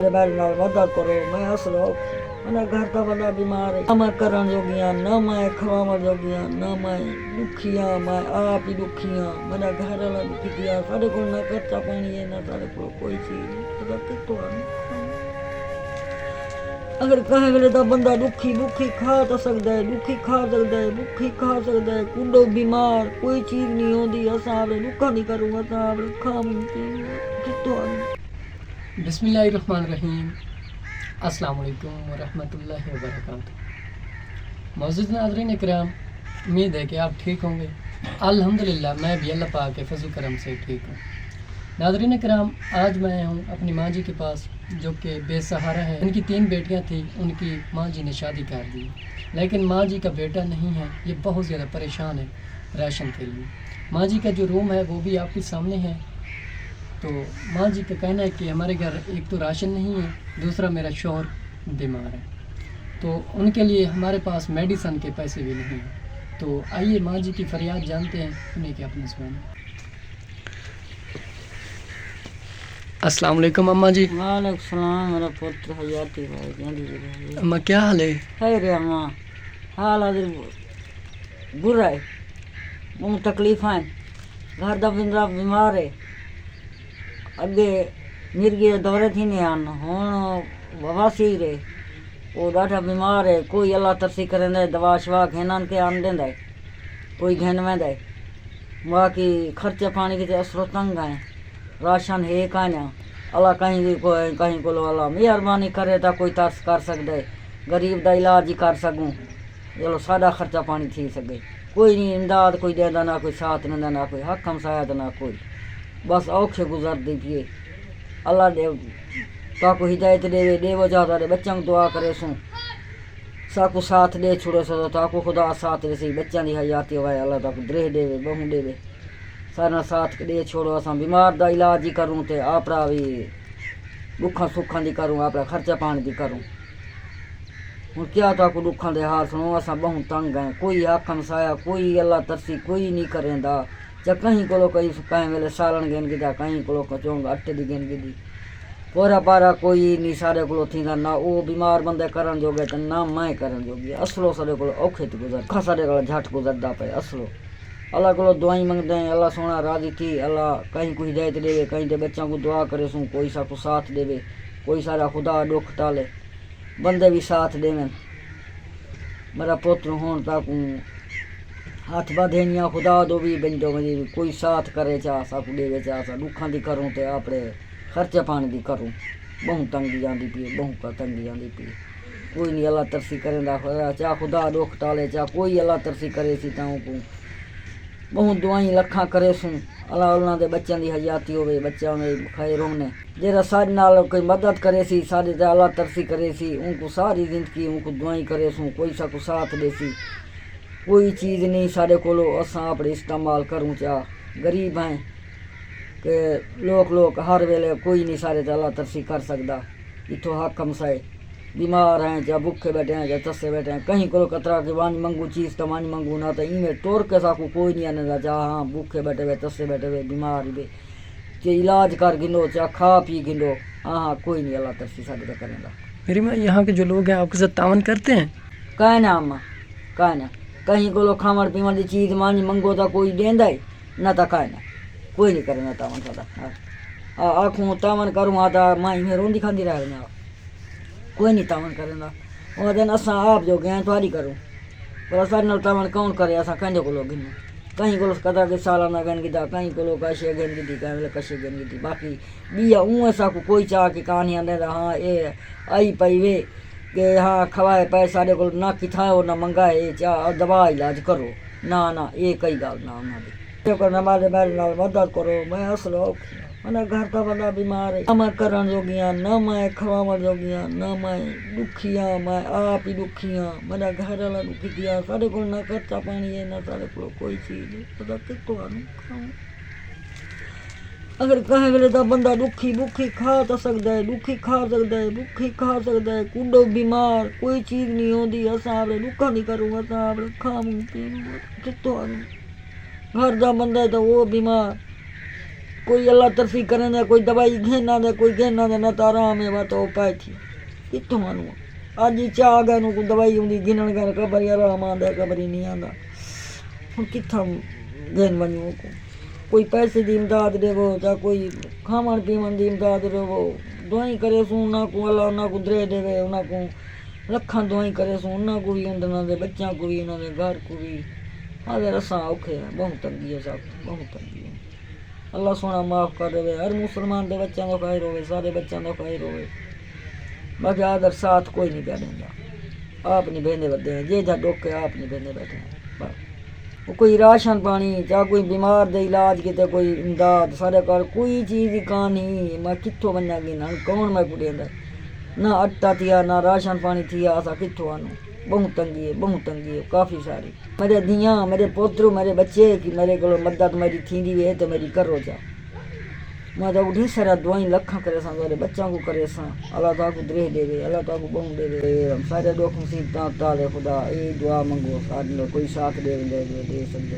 میرے نال مدد کرو میں اصل میں گھر کا بندہ بیمار ہے نہ میں کرن جوگیاں نہ میں کھواون جوگیاں نہ میں دکھیاں میں آپ ہی دکھیاں میرا گھر والا دکھی گیا سارے کو نہ کچا پانی ہے نہ سارے کو کوئی چیز نہیں خدا کتوں اگر کہیں ویلے تو بندہ دکھی کھا تو سکتا ہے دکھی کھا سکتا ہے کنڈو بیمار کوئی چیز نہیں ہوندی اساں دکھا نہیں کروں اساں کھاون کتوں بسم اللہ الرحمن الرحیم۔ السلام علیکم ورحمۃ اللہ وبرکاتہ۔ معزز ناظرین اکرام، امید ہے کہ آپ ٹھیک ہوں گے۔ الحمدللہ میں بھی اللہ پاک کے فضل و کرم سے ٹھیک ہوں۔ ناظرین اکرام، آج میں ہوں اپنی ماں جی کے پاس جو کہ بے سہارا ہے۔ ان کی 3 بیٹیاں تھیں، ان کی ماں جی نے شادی کر دی، لیکن ماں جی کا بیٹا نہیں ہے، یہ بہت زیادہ پریشان ہے راشن کے لیے۔ ماں جی کا جو روم ہے وہ بھی آپ کے سامنے ہے۔ تو ماں جی کا کہنا ہے کہ ہمارے گھر ایک تو راشن نہیں ہے، دوسرا میرا شوہر بیمار ہے، تو ان کے لیے ہمارے پاس میڈیسن کے پیسے بھی نہیں ہیں۔ تو آئیے ماں جی کی فریاد جانتے ہیں، انہیں کیا اپنے سنیں۔ السلام علیکم اماں جی۔ وعلیکم السلام میرا پتر حیاتی بھائی اماں کیا حال ہے؟ خیر ہے اماں، حال حاضر برا ہے، بہت تکلیف ہیں، گھر دا بندہ بیمار ہے، اگے مرگی دورے تھی نہیں آن ہوں وواسی رہے وہ ڈاٹا بیمار ہے، کوئی اللہ ترسی کریں دے دوا شوا گھنان کے آن دیں دے کوئی گھن میں دے باقی خرچہ پانی کے اثر تنگ ہیں، راشن ہے کہاں اللہ کہیں کو لو اللہ مہربانی کرے تا کوئی ترس کر سکتے غریب دا علاج ہی کر سکوں چلو ساڈا خرچہ پانی تھی سکے، کوئی نہیں امداد کوئی دیندا نہ کوئی ساتھ نہیں دیندا کوئی حق ہمسایہ نہ کوئی، بس اوکھے گزرتی پیے اللہ دے تاکو ہدایت دے وہ جاتا دے بچوں کو دعا کرے سوں ساکو ساتھ دے چھوڑے سو تاکو خدا ساتھ دے سی بچوں دی حیاتی ہوئے اللہ تاکو درہ دے بہوں دے سارا ساتھ دے چھوڑو اساں بیمار دا علاج ہی کروں تے اپنا بھی دکھاں سکھاں دی کروں اپنا خرچہ پانی دی کروں ہوں کیا تاکو دکھاں دے حال سنو اساں بہوں تنگ ہیں، کوئی حق ہمسایا کوئی اللہ ترسی کوئی نہیں کریں دا چا کہیں کو کہیں ویلے سالن گن گدا کہیں کو چونگ اٹے دی گن گدی پورا پارا کوئی نہیں سارے کو تھیندا نہ وہ بیمار بندے کرن جو گے تے نہ میں کرن جو گی اصلو سارے کو اوکھے تے گزر کھا سارے کو جھٹ گزردا پے اصلو اللہ کو دعائیں منگدے ہیں اللہ سونا راضی تھی اللہ کہیں کو ہدایت دے کہیں تے بچوں کو دعا کرے سوں کوئی سا کو ساتھ دے کوئی سارا خدا دکھ ٹالے بندے بھی ساتھ دے میرا پتر ہون تک ہاتھ بدھینیاں خدا دو بھی بندوں میں کوئی ساتھ کرے چاہ سا کو دے چاہ سا دکھاں دی کروں تے اپنے خرچہ پانی دی کروں بہوں تنگی آندی پی بہوں کا تنگی آندی پی کوئی نہیں اللہ ترسی کریں دا چاہ خدا دکھ ٹالے چاہ کوئی اللہ ترسی کرے سی تاؤں کو بہوں دعائیں لکھاں کرے سوں اللہ اللہ دے بچوں دی حیاتی ہوئے بچوں میں خیر ہونے جیرا سارے نال کوئی مدد کرے سی سارے تے اللہ ترسی کرے سی ان کو ساری زندگی ان کو دعائیں کرے سوں کوئی سا کو ساتھ دے سی کوئی چیز نہیں سارے کولو اساں اپنے استعمال کروں چاہ غریب ہیں کہ لوگ ہر ویلے کوئی نہیں سارے تے اللہ ترسی کر سکدا اتھوں حق ہمسائے بیمار ہیں یا بھوکے بیٹھے ہیں یا تسے بیٹھے ہیں کہیں کو کترا کہ وانی منگو چیز تو وانی منگو نہ تو میں ٹور کے ساکو کوئی نہیں آنے دا چاہ ہاں بھوکے بیٹھے ہوئے تسے بیٹھے ہوئے بیمار ہوئے کہ علاج کر گنو چاہ کھا پی گنو ہاں کوئی نہیں اللہ ترسی سارے تے کریں دا۔ میری ماں یہاں کے جو لوگ ہیں آپ کے ساتھ تعاون کرتے ہیں؟ کہنا اماں کہنا کہیں کو کھاون پیون دی چیز مانی منگو تا کوئی دیندا ہے نہ تا کہنا کوئی نہیں کرنا تعاون ساڈا آکھوں تعاون کروں آتا میں روندی کھاندی رہ گیا کوئی نہیں تعاون کرنا وہ دن اساں آپ جو گئے تھوڑی کروں پر سارے نال تعاون کون کرے اساں کہندے کو گن کہیں کو کتا کہ سالانہ گن گدا کہیں کو کشے گن گدی کہیں ویلے کشے گن گدی باقی بیا اوں ایسا کو کوئی چاہ کے کہانی آندے ہاں اے آئی پئی وے کہ ہاں کھوائے پے سارے کو نہ کتھائے نہ منگائے چاہ دوا علاج کرو نہ یہ کئی گل نہ انہاں دی نماز میرے نال مدد کرو میں اصل میں گھر کا بندہ بیمار ہے نہ میں کرن جوگیاں نہ میں کھواون جوگیاں نہ میں دکھیاں میں آپ ہی دکھیاں میرا گھر والا دکھی گیا سارے کو نہ کچا پانی ہے نہ سارے کو کوئی چیز نہیں خدا کتوں کھاؤں اگر کہیں ویلے تو بندہ دکھی کھا تو سکتا ہے دکھی کھا سکتا ہے کنڈو بیمار کوئی چیز نہیں ہوندی اساں دکھا نہیں کروں اساں کھاؤں پیوں کتوں گھر دا بندہ تو وہ بیمار کوئی اللہ ترفی کرنے دے کوئی دوائی گھینا دے کوئی گھینا دے نہ تو آرام ہے تو پائے تھی کتوں مانو اج ہی چاہ گئے کوئی دوائی ہوندی گھنن گئے خبر آرام آندا خبر ہی نہیں آندا ہن کتھاں گھن ونجو کوئی پیسے دی امداد دے وہ یا کوئی کھاون پیون دی امداد دے وہ دعائیں کرے سوں نہ کو اللہ انہاں کو درے دے انہاں کو لکھاں دعائیں کرے سوں انہاں کو بھی انہاں دے بچیاں کو بھی انہاں دے گھر کو بھی حاضر اساں اوکھے ہیں بہت تنگی ہے سب بہت تنگی ہے اللہ سونا معاف کر دے ہر مسلمان دے بچیاں دا خیر ہوے سارے بچیاں دا خیر ہوے باقی آدر ساتھ کوئی نہیں پیا دیندا آپ نہیں بہندے ودے ہیں جے جا ڈوک کے آپ نہیں بہندے بیٹھے ہیں کوئی راشن پانی یا کوئی بیمار دے علاج کیتے کوئی امداد سارے کار کوئی چیز ہی کہاں نہیں میں کتوں بنیا گی نا کون میں کٹے نہ آٹا تھیا نہ راشن پانی تھیا اسا کتوں آنو بہت تنگی ہے کافی ساری میرے دیاں میرے پوترو میرے بچے کی میرے کو مدد میری تھیندی ہے تو میری کرو جا میں تو ڈھیر سارا دعائیں لکھاں کرے ساں میرے بچوں کو کرے ساں اللہ تعالیٰ کو درہ دے دے اللہ تعالیٰ کو بہت دے دے سارے دکھ مصیبتاں تالے خدا اے دعا منگو سارے کوئی ساتھ دے سکتے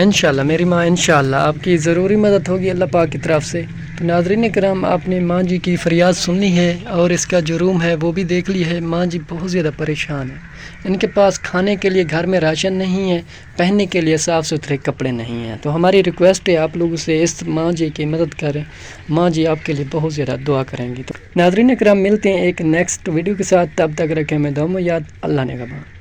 انشاءاللہ میری ماں انشاءاللہ آپ کی ضروری مدد ہوگی اللہ پاک کی طرف سے۔ تو ناظرین کرام آپ نے ماں جی کی فریاد سنی ہے اور اس کا جو روم ہے وہ بھی دیکھ لی ہے۔ ماں جی بہت زیادہ پریشان ہیں، ان کے پاس کھانے کے لیے گھر میں راشن نہیں ہے، پہننے کے لیے صاف ستھرے کپڑے نہیں ہیں۔ تو ہماری ریکویسٹ ہے آپ لوگوں سے اس ماں جی کی مدد کریں، ماں جی آپ کے لیے بہت زیادہ دعا کریں گی۔ تو ناظرین کرام ملتے ہیں ایک نیکسٹ ویڈیو کے ساتھ، تب تک رکھیں میں دعا میں یاد، اللہ نگہبان۔